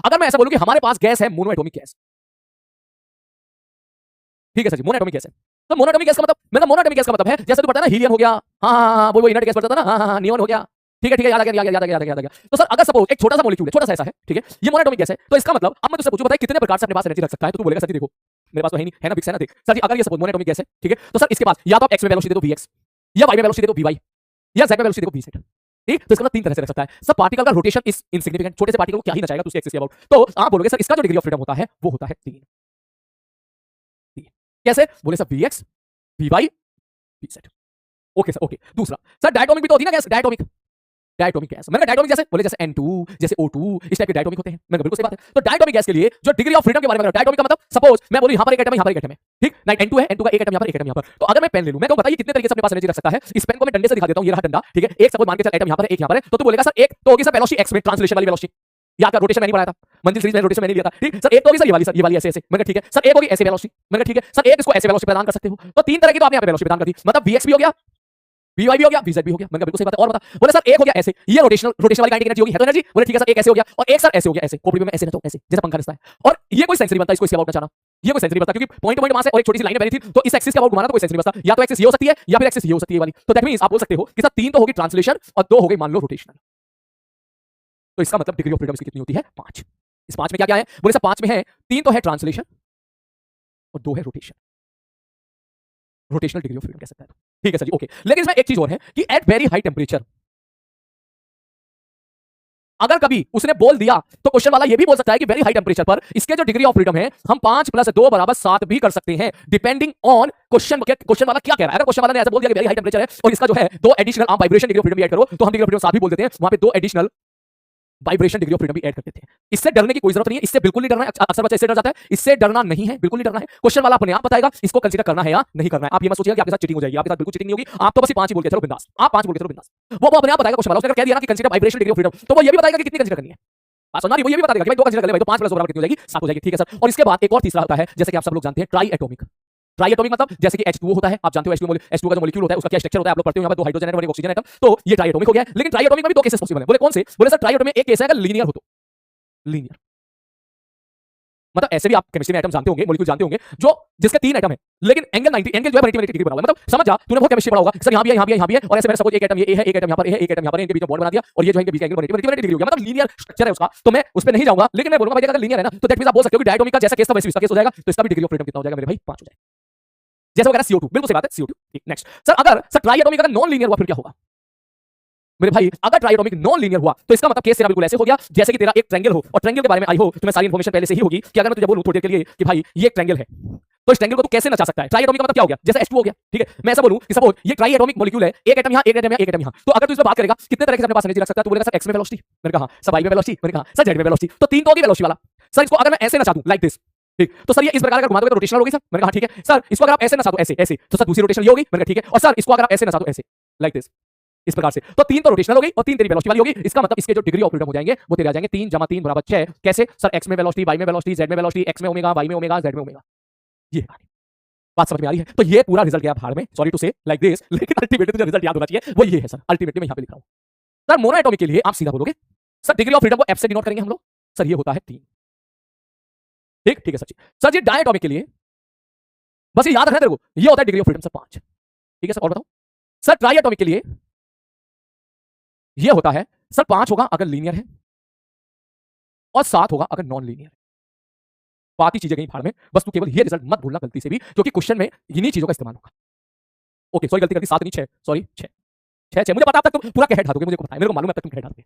अगर मैं ऐसा बोलूं कि हमारे पास गैस है मोनोएटॉमिक गैस, ठीक है सर जी, मोनोएटॉमिक गैस है, तो मोनोएटॉमिक गैस का मतलब मोनोएटॉमिक गैस का मतलब है जैसे तो पता है ना हीलियम हो गया, हाँ हाँ हाँ वो इनर्ट गैस पड़ता था ना, हाँ हाँ हाँ नियॉन हो गया, ठीक है याद आ गया याद आ गया। तो सर अगर सपोज एक छोटा सा मॉलिक्यूल है, छोटा सा ऐसा है, ठीक है, ये मोनोएटॉमिक गैस है, तो इसका मतलब अब मैं तुझसे पूछूं बताइए कितने प्रकार से अपने पास एनर्जी रख सकता है, तो तू बोलेगा सर जी देखो मेरे पास तो है ना फिक्स है ना, देख सर जी अगर ये सपोज मोनोएटॉमिक गैस है, ठीक है, तो सर इसके पास या तो आप एक्स में वेलोसिटी दे दो वीएक्स, या वाई में वेलोसिटी दे दो वीवाई, या जेड में वेलोसिटी दे दो वीजेड, ठीक, तो इसका मतलब तीन तरह से रख सकता है। सब पार्टिकल का रोटेशन इज इनसिग्निफिकेंट, छोटे से पार्टिकल को क्या ही नचाएगा तो उसके एक्सिस के अबाउट, तो आप बोलोगे सर इसका जो डिग्री ऑफ फ्रीडम होता है वो होता है 3। कैसे बोले sir VX VY VZ, okay sir okay. दूसरा सर डायटोमिक भी तो होती है ना गैस, डायटोमिक गैस, मैंने डायटोमिक जैसे बोले जैसे N2 जैसे O2 इस टाइप के डायटोमिक होते हैं, मैंने बिल्कुल सही बात है। तो डायटोमिक गैस के लिए जो डिग्री ऑफ फ्रीडम के बारे में डायटोमिक का मतलब सपोज मैं बोलूं यहां पर एक एटम है, यहां पर एक एटम है, ठीक, नाइट N2 है, N2 का एक एटम यहां पर एक एटम यहां पर, तो अगर मैं पेन ले लूं, मैं कहूं बताइए कितने तरीके से अपने पास एनर्जी रख सकता है। इस पेन को मैं डंडे से दिखा देता हूं, ये रहा डंडा, ठीक है, एक सपोज मान के चल एटम यहां पर है, एक यहां पर है, तो तू बोलेगा सर एक तो होगी सर वेलोसिटी एक्स में ट्रांसलेशन वाली वेलोसिटी, या क्या रोटेशन मैंने बनाया था, मंजिल सीरीज में रोटेशन मैंने लिया था, ठीक सर एक तो होगी सर ये वाली ऐसे ऐसे, मैंने ठीक है सर एक होगी ऐसे वेलोसिटी, मैंने ठीक है सर एक इसको ऐसे वेलोसिटी प्रदान कर सकते हो, तो तीन तरह की तो आपने यहां पे वेलोसिटी प्रदान कर दी, मतलब वीएक्स भी हो गया, वीवाई भी हो गया, वीजेड भी हो गया, मैंने बिल्कुल सही बात है। और बता बोले सर एक हो गया ऐसे, ये रोटेशनल वाली काइनेटिक एनर्जी होगी, है तो एनर्जी, बोले ठीक है सर एक ऐसे हो गया, और एक सर ऐसे हो गया ऐसे, खोपड़ी में ऐसे ना तो ऐसे जैसे पंखा रिश्ता है, और ये कोई सेंस नहीं बनता इसको इसके अबाउट ना जाना, ये कोई सेंस नहीं बनता क्योंकि पॉइंट टू पॉइंट मास है और एक छोटी सी लाइन है बनी थी, तो इस एक्सिस के अबाउट घुमाना तो कोई सेंस नहीं बनता, या तो एक्सिस ये हो सकती है या फिर एक्सिस ये हो सकती है वाली, तो दैट मींस आप बोल सकते हो कि सर तीन तो होगी ट्रांसलेशन और दो हो गई मान लो रोटेशनल, तो इसका मतलब डिग्री ऑफ फ्रीडम इसकी कितनी होती है 5। इस 5 में क्या क्या है, बोले सर 5 में है तीन तो है ट्रांसलेशन और दो है rotation, rotational degree of freedom कह सकता है, ठीक है सर जी ओके। लेकिन इसमें एक चीज और है कि एट वेरी हाई टेंपरेचर अगर कभी उसने बोल दिया तो क्वेश्चन वाला ये भी बोल सकता है कि वेरी हाई टेंपरेचर पर इसके जो डिग्री ऑफ फ्रीडम है हम 5 + 2 = 7 भी कर सकते हैं, डिपेंडिंग ऑन क्वेश्चन वाला क्या कह रहा है। अगर क्वेश्चन वाला ने ऐसा बोल दिया कि वेरी हाई टेंपरेचर है और इसका जो है दो एडिशनल आप वाइब्रेशन डिग्री ऑफ फ्रीडम भी ऐड करो, तो हम डिग्री ऑफ फ्रीडम 7 भी बोल देते हैं, वहां पे दो additional vibration degree of freedom भी ऐड कर देते हैं। इससे डरने की कोई जरूरत नहीं है, इससे बिल्कुल नहीं डरना है, अक्सर बच्चा इससे डर जाता है, इससे डरना नहीं है, बिल्कुल नहीं डरना है। क्वेश्चन वाला अपने आप बताएगा इसको कंसीडर करना है या नहीं करना है। आप ये मत सोचिएगा कि आपके साथ चीटिंग हो जाएगी, आपके साथ बिल्कुल चीटिंग नहीं होगी, आप तो बस 5 ही बोल के चलो बिंदास, आप 5 बोल के चलो बिंदास, वो अपने आप बताएगा क्वेश्चन वाला, उसने कह दिया ना कि consider vibration degree of freedom, तो वो ये भी बताएगा कि कितनी कंसीडर करनी है, बात समझ आ रही है, वो ये भी बता देगा कि भाई 2 कंसीडर कर ले भाई, तो 5 + 2 कितनी हो जाएगी 7 हो जाएगी, ठीक है सर। और इसके बाद एक और तीसरा होता है जैसे कि आप सब लोग जानते हैं ट्राई एटॉमिक, ट्राई एटॉमिक मतलब जैसे कि H2O होता है, आप जानते हो H2O का जो मॉलिक्यूल होता है उसका क्या स्ट्रक्चर होता है, आप लोग पढ़ते हो, यहां पर 2 हाइड्रोजन एटम और 1 ऑक्सीजन एटम, तो ये ट्राई एटॉमिक हो गया। लेकिन ट्राई एटॉमिक में भी 2 केसेस पॉसिबल है, बोले कौन से, बोले सर ट्राई एटॉमिक में एक केस है अगर लीनियर हो तो, लीनियर मतलब ऐसे भी आप केमिस्ट्री में एटम जानते होंगे, मॉलिक्यूल जानते होंगे जो जिसके 3 एटम है लेकिन एंगल 90 एंगल जो है 90 डिग्री बना हुआ है, मतलब समझ जा तूने बहुत केमिस्ट्री पढ़ा होगा, सर यहां भी है यहां भी है यहां भी है, और ऐसे मेरे सपोज एक एटम ये है, एक एटम यहां पर है, एक एटम यहां पर है, इनके बीच में बॉन्ड बना दिया और ये जो है इनके बीच का एंगल 90 डिग्री हो गया, मतलब लीनियर स्ट्रक्चर है उसका, तो मैं उस पे नहीं जाऊंगा। लेकिन मैं बोलूंगा भाई अगर लीनियर है ना तो दैट मींस आप बोल सकते हो कि डायटोमिक का जैसा केस था वैसे इसका केस हो जाएगा, तो इसका भी डिग्री ऑफ फ्रीडम कितना हो जाएगा मेरे भाई 5 हो जाएगा, जैसे वगैरह CO2, बिल्कुल सही बात है CO2। ठीक नेक्स्ट सर अगर सर ट्राई एटॉमिक अगर नॉन लीनियर हुआ फिर क्या होगा मेरे भाई, अगर ट्राई एटॉमिक नॉन लीनियर हुआ तो इसका मतलब केस तेरा बिल्कुल ऐसे हो गया जैसे कि तेरा एक ट्रायंगल हो, और ट्रायंगल के बारे में आई हो तुम्हें सारी इंफॉर्मेशन पहले से ही होगी कि अगर मैं तुझे बोलूं थोड़ी देर के लिए कि भाई ये एक ट्रायंगल है तो इस ट्रायंगल को तू कैसे नचा सकता है। ट्राई एटॉमिक का मतलब क्या हो गया, जैसे H2 हो गया, ठीक है, मैं ऐसा बोलूं कि सपोज ये ट्राई एटॉमिक मॉलिक्यूल है, एक एटम यहां एक एटम यहां एक एटम यहां, तो अगर तू इस पे बात करेगा कितने तरह के अपने पास एनर्जी रख सकता है, तो बोलेगा सर x में वेलोसिटी, मैंने कहा सर y में वेलोसिटी, मैंने कहा सर z में वेलोसिटी, तो तीन तो होगी वेलोसिटी वाला। सर इसको अगर मैं ऐसे नचा दूं लाइक दिस, ठीक, तो सर ये इस प्रकार अगर घुमा दोगे तो रोटेशनल होगी सर, मैंने कहा ठीक है सर इसको अगर आप ऐसे नचा दो ऐसे ऐसे, तो सर दूसरी रोटेशन ये होगी, मैंने कहा ठीक है, और सर इसको अगर आप ऐसे नचा दो ऐसे लाइक दिस इस प्रकार से, तो तीन तो रोटेशनल हो गई और तीन तेरी वेलोसिटी वाली होगी। इसका मतलब इसके जो डिग्री ऑफ फ्रीडम हो जाएंगे वो तेरे आ जाएंगे 3 + 3 = 6। कैसे सर x में वेलोसिटी, y में वेलोसिटी, z में वेलोसिटी, x में ओमेगा, y में ओमेगा, z में ओमेगा, ये बात समझ में आ रही है। तो ये पूरा रिजल्ट गया भाड़ में, सॉरी टू से लाइक दिस, लेकिन अल्टीमेटली जो रिजल्ट याद होना चाहिए वो ये है सर, अल्टीमेटली मैं यहां पे लिख रहा हूं। सर मोनोएटॉमिक के लिए आप सीधा बोलोगे सर डिग्री ऑफ फ्रीडम को f से डिनोट करेंगे हम लोग, सर ये होता है 3, ठीक ठीक है सर जी डायटोमिक के लिए बस ये याद रखना तेरे को, ये होता है डिग्री ऑफ फ्रीडम सर 5, ठीक है सर। और बताओ सर ट्राई एटॉमिक के लिए ये होता है सर 5 होगा अगर लीनियर है और 7 होगा अगर नॉन लीनियर है। बाकी चीजें कहीं भाड़ में, बस तू केवल ये रिजल्ट मत भूलना गलती से भी, क्योंकि क्वेश्चन में इन्हीं चीजों का इस्तेमाल होगा। ओके सॉरी गलती कर दी, 7 नहीं 6, सॉरी 6 6 6, मुझे पता अब तक तुम पूरा कह ढा दोगे, मुझे पता है, मेरे को मालूम है अब तक तुम कह ढा दोगे।